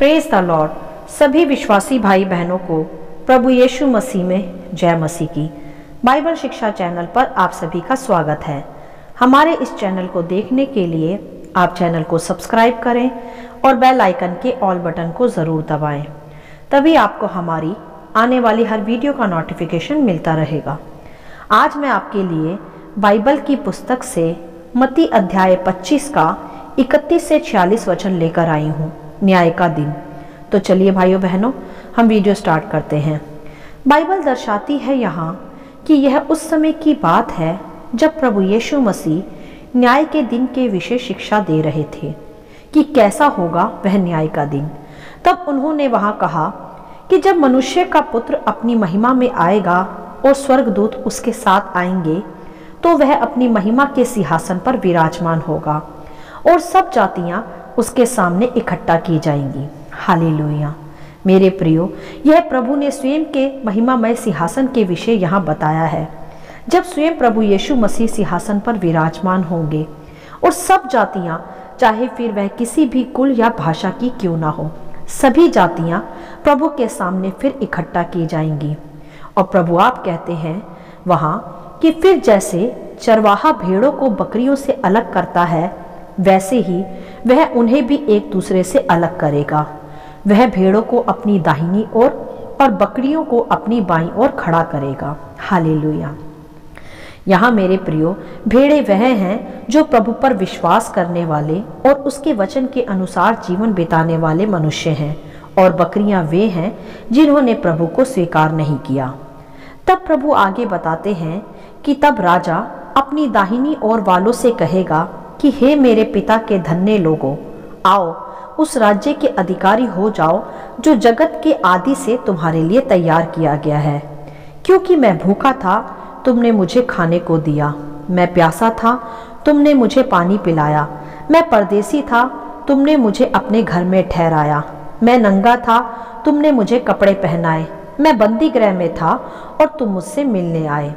Praise the Lord. सभी विश्वासी भाई बहनों को प्रभु यीशु मसीह में जय मसीह की। बाइबल शिक्षा चैनल पर आप सभी का स्वागत है। हमारे इस चैनल को देखने के लिए आप चैनल को सब्सक्राइब करें और बेल आइकन के ऑल बटन को ज़रूर दबाएं, तभी आपको हमारी आने वाली हर वीडियो का नोटिफिकेशन मिलता रहेगा। आज मैं आपके लिए बाइबल की पुस्तक से मत्ती अध्याय 25 का 31 से 46 वचन लेकर आई हूँ, न्याय का दिन। तो चलिए भाइयों बहनों, हम वीडियो स्टार्ट करते हैं। बाइबल दर्शाती है यहाँ कि यह उस समय की बात है जब प्रभु यीशु मसीह न्याय के दिन के विषय शिक्षा दे रहे थे कि कैसा होगा वह न्याय का दिन। तब उन्होंने वहाँ कहा कि जब मनुष्य का पुत्र अपनी महिमा में आएगा और स्वर्गदूत उसके साथ आएंगे, तो वह अपनी महिमा के सिंहासन पर विराजमान होगा और सब जातियां उसके सामने इकट्ठा की जाएंगी। हालेलुया। मेरे प्रियो, यह प्रभु ने स्वयं के महिमामय सिंहासन के विषय यहाँ बताया है, जब स्वयं प्रभु यीशु मसीह सिंहासन पर विराजमान होंगे और सब जातियां, चाहे फिर वह किसी भी कुल या भाषा की क्यों ना हो, सभी जातियां प्रभु के सामने फिर इकट्ठा की जाएंगी। और प्रभु आप कहते हैं वहाँ कि फिर जैसे चरवाहा भेड़ों को बकरियों से अलग करता है, वैसे ही वह उन्हें भी एक दूसरे से अलग करेगा। वह भेड़ों को अपनी दाहिनी ओर और बकरियों को अपनी बाईं ओर खड़ा करेगा। हालेलुया। यहाँ मेरे प्रियो, भेड़े वह हैं जो प्रभु पर विश्वास करने वाले और उसके वचन के अनुसार जीवन बिताने वाले मनुष्य हैं, और बकरियां वे हैं जिन्होंने प्रभु को स्वीकार नहीं किया। तब प्रभु आगे बताते हैं कि तब राजा अपनी दाहिनी ओर वालों से कहेगा कि हे मेरे पिता के धन्य लोगों, आओ उस राज्य के अधिकारी हो जाओ जो जगत के आदि से तुम्हारे लिए तैयार किया गया है। क्योंकि मैं भूखा था, तुमने मुझे खाने को दिया, मैं प्यासा था, तुमने मुझे पानी पिलाया, मैं परदेसी था, तुमने मुझे अपने घर में ठहराया, मैं नंगा था, तुमने मुझे कपड़े पहनाए, मैं बंदी गृह में था और तुम मुझसे मिलने आए।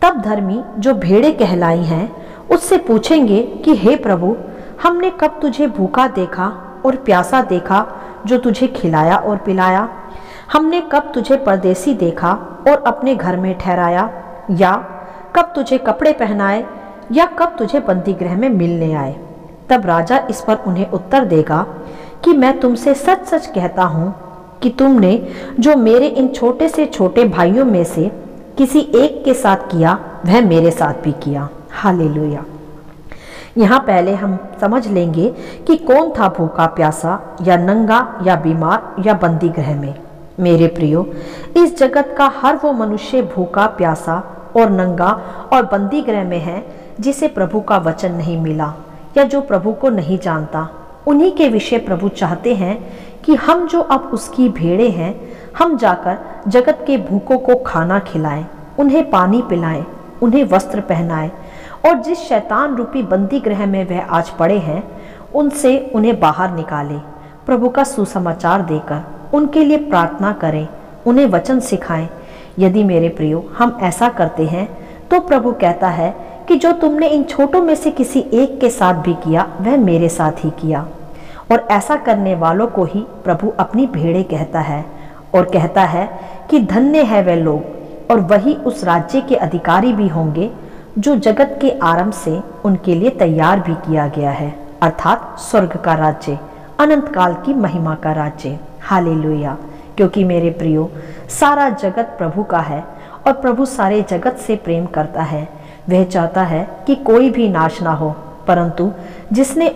तब धर्मी जो भेड़ें कहलाई हैं उससे पूछेंगे कि हे प्रभु, हमने कब तुझे भूखा देखा और प्यासा देखा जो तुझे खिलाया और पिलाया? हमने कब तुझे परदेसी देखा और अपने घर में ठहराया, या कब तुझे कपड़े पहनाए, या कब तुझे बंदी गृह में मिलने आए? तब राजा इस पर उन्हें उत्तर देगा कि मैं तुमसे सच सच कहता हूँ कि तुमने जो मेरे इन छोटे से छोटे भाइयों में से किसी एक के साथ किया, वह मेरे साथ भी किया। हालेलुया। यहाँ पहले हम समझ लेंगे कि कौन था भूखा, प्यासा या नंगा या बीमार या बंदी गृह में। मेरे प्रियो, इस जगत का हर वो मनुष्य भूखा, प्यासा और नंगा और बंदी गृह में है जिसे प्रभु का वचन नहीं मिला या जो प्रभु को नहीं जानता। उन्हीं के विषय प्रभु चाहते हैं कि हम जो अब उसकी भेड़ें हैं, हम जाकर जगत के भूखों को खाना खिलाएं, उन्हें पानी पिलाएं, उन्हें वस्त्र पहनाएं, और जिस शैतान रूपी बंदी गृह में वह आज पड़े हैं, उनसे उन्हें बाहर निकालें। प्रभु का सुसमाचार देकर उनके लिए प्रार्थना करें, उन्हें वचन सिखाएं। यदि मेरे प्रियो हम ऐसा करते हैं तो प्रभु कहता है कि जो तुमने इन छोटों में से किसी एक के साथ भी किया, वह मेरे साथ ही किया। और ऐसा करने वालों को ही प्रभु अपनी भेड़ें कहता है, और कहता है कि धन्य है वे लोग, और वही उस राज्य के अधिकारी भी होंगे जो जगत के आरंभ से उनके लिए तैयार भी किया गया है, अर्थात स्वर्ग का राज्य, अनंत काल की महिमा का राज्य। हालेलुया। क्योंकि मेरे प्रियो, सारा जगत प्रभु का है और प्रभु सारे जगत से प्रेम करता है। वह चाहता है कि कोई भी नाश ना हो, परंतु जिसने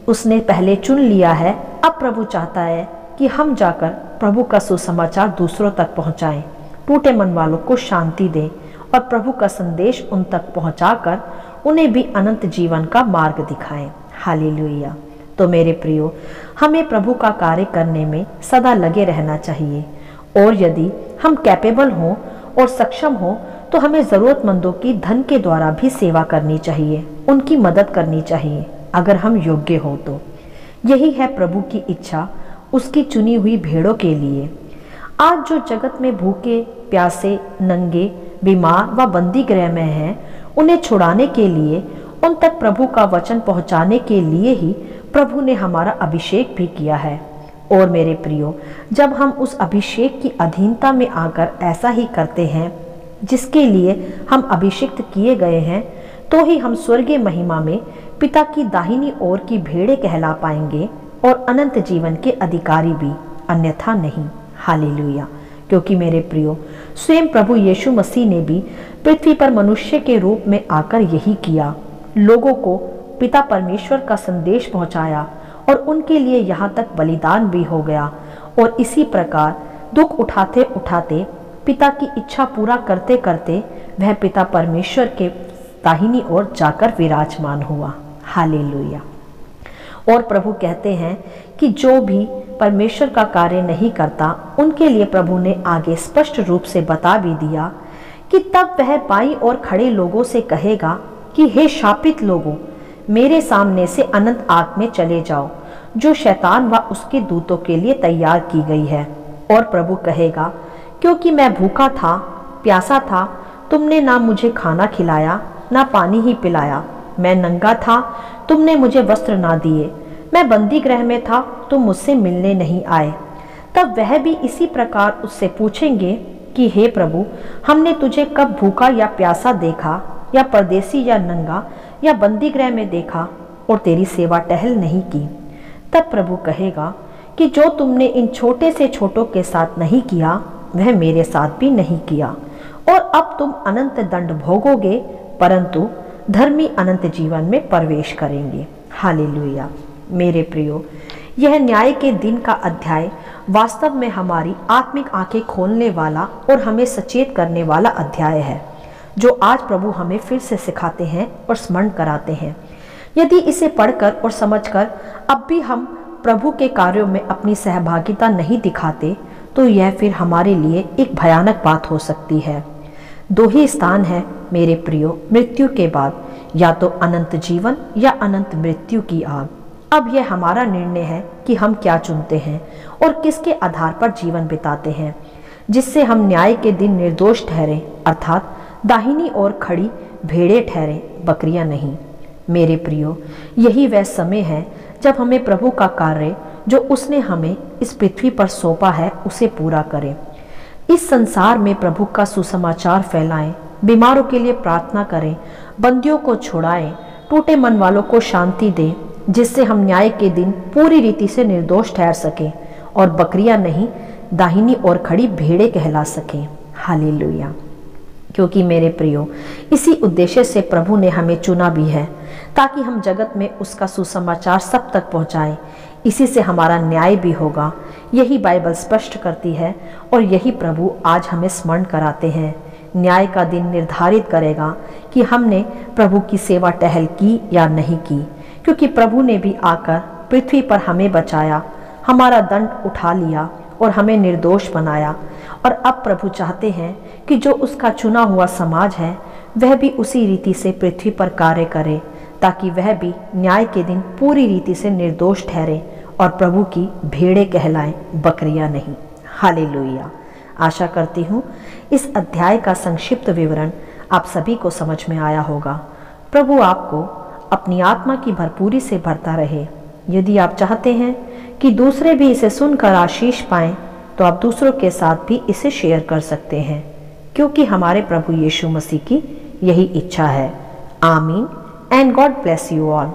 उसने पहले चुन लिया है, अब प्रभु चाहता है कि हम जाकर प्रभु का सुसमाचार दूसरों तक पहुंचाएं, टूटे मन वालों को शांति दें और प्रभु का संदेश उन तक पहुंचाकर उन्हें भी अनंत जीवन का मार्ग दिखाएं। हालेलुया। तो मेरे प्रियो, हमें प्रभु का कार्य करने में सदा लगे रहना चाहिए, और यदि हम कैपेबल हों और सक्षम हों तो हमें ज़रूरतमंदों की धन के द्वारा भी सेवा करनी चाहिए, उनकी मदद करनी चाहिए, अगर हम योग्य हो तो। यही है प्रभु की इच्छा उसकी चुनी हुई भेड़ों के लिए। आज जो जगत में भूखे, प्यासे, नंगे, बीमार व बंदी गृह में हैं, उन्हें छुड़ाने के लिए, उन तक प्रभु का वचन पहुंचाने के लिए ही प्रभु ने हमारा अभिषेक भी किया है। और मेरे प्रियो, जब हम उस अभिषेक की अधीनता में आकर ऐसा ही करते हैं जिसके लिए हम अभिषिक्त किए गए हैं, तो ही हम स्वर्गीय महिमा में पिता की दाहिनी ओर की भेड़ें कहला पाएंगे और अनंत जीवन के अधिकारी भी, अन्यथा नहीं। हालेलुया। क्योंकि मेरे प्रियो, स्वयं प्रभु यीशु मसीह ने भी पृथ्वी पर मनुष्य के रूप में आकर यही किया, लोगों को पिता परमेश्वर का संदेश पहुंचाया और उनके लिए यहाँ तक बलिदान भी हो गया। और इसी प्रकार दुख उठाते उठाते, पिता की इच्छा पूरा करते करते वह पिता परमेश्वर के दाहिनी ओर जाकर विराजमान हुआ। हालेलुया। और प्रभु कहते हैं कि जो भी परमेश्वर का कार्य नहीं करता, उनके लिए प्रभु ने आगे स्पष्ट रूप से बता भी दिया कि तब वह बाईं ओर खड़े लोगों से कहेगा कि हे शापित लोगों, मेरे सामने से अनंत आग में चले जाओ, जो शैतान व उसके दूतों के लिए तैयार की गई है। और प्रभु कहेगा, क्योंकि मैं भूखा था, प्यासा था, तुमने ना मुझे खाना खिलाया ना पानी ही पिलाया, मैं नंगा था, तुमने मुझे वस्त्र ना दिए, मैं बंदी गृह में था, तुम मुझसे मिलने नहीं आए। तब वह भी इसी प्रकार उससे पूछेंगे कि हे प्रभु, हमने तुझे कब भूखा या प्यासा देखा, या परदेसी या नंगा या बंदी गृह में देखा और तेरी सेवा टहल नहीं की। तब प्रभु कहेगा कि जो तुमने इन छोटे से छोटों के साथ नहीं किया, वह मेरे साथ भी नहीं किया। और अब तुम अनंत दंड भोगोगे, परंतु धर्मी अनंत जीवन में प्रवेश करेंगे। हालेलुया। मेरे प्रियो, यह न्याय के दिन का अध्याय वास्तव में हमारी आत्मिक आंखें खोलने वाला और हमें सचेत करने वाला अध्याय है, जो आज प्रभु हमें फिर से सिखाते हैं और स्मरण कराते हैं। यदि इसे पढ़कर और समझकर अब भी हम प्रभु के कार्यों में अपनी सहभागिता नहीं दिखाते, तो यह फिर हमारे लिए एक भयानक बात हो सकती है। दो ही स्थान है मेरे प्रियो मृत्यु के बाद, या तो अनंत जीवन या अनंत मृत्यु की आग। अब यह हमारा निर्णय है कि हम क्या चुनते हैं और किसके आधार पर जीवन बिताते हैं, जिससे हम न्याय के दिन निर्दोष ठहरे, अर्थात दाहिनी ओर खड़ी भेड़ें ठहरे, बकरियां नहीं। मेरे प्रियो, यही वह समय है जब हमें प्रभु का कार्य जो उसने हमें इस पृथ्वी पर सौंपा है उसे पूरा करें। इस संसार में प्रभु का सुसमाचार फैलाएं, बीमारों के लिए प्रार्थना करें, बंदियों को छुड़ाएं, टूटे मन वालों को शांति दें, जिससे हम न्याय के दिन पूरी रीति से निर्दोष ठहर सकें और बकरियां नहीं, दाहिनी ओर खड़ी भेड़ें कहला सकें। हालेलुया। क्योंकि मेरे प्रियो, इसी उद्देश्य से प्रभु ने हमें चुना भी है, ताकि हम जगत में उसका सुसमाचार सब तक पहुंचाएं। इसी से हमारा न्याय भी होगा, यही बाइबल स्पष्ट करती है और यही प्रभु आज हमें स्मरण कराते हैं। न्याय का दिन निर्धारित करेगा कि हमने प्रभु की सेवा टहल की या नहीं की, क्योंकि प्रभु ने भी आकर पृथ्वी पर हमें बचाया, हमारा दंड उठा लिया और हमें निर्दोष बनाया। और अब प्रभु चाहते हैं कि जो उसका चुना हुआ समाज है, वह भी उसी रीति से पृथ्वी पर कार्य करे, ताकि वह भी न्याय के दिन पूरी रीति से निर्दोष ठहरे और प्रभु की भेड़ें कहलाएं, बकरियां नहीं। हालेलुया। आशा करती हूँ इस अध्याय का संक्षिप्त विवरण आप सभी को समझ में आया होगा। प्रभु आपको अपनी आत्मा की भरपूरी से भरता रहे। यदि आप चाहते हैं कि दूसरे भी इसे सुनकर आशीष पाएं, तो आप दूसरों के साथ भी इसे शेयर कर सकते हैं, क्योंकि हमारे प्रभु यीशु मसीह की यही इच्छा है। आमीन and God bless you all.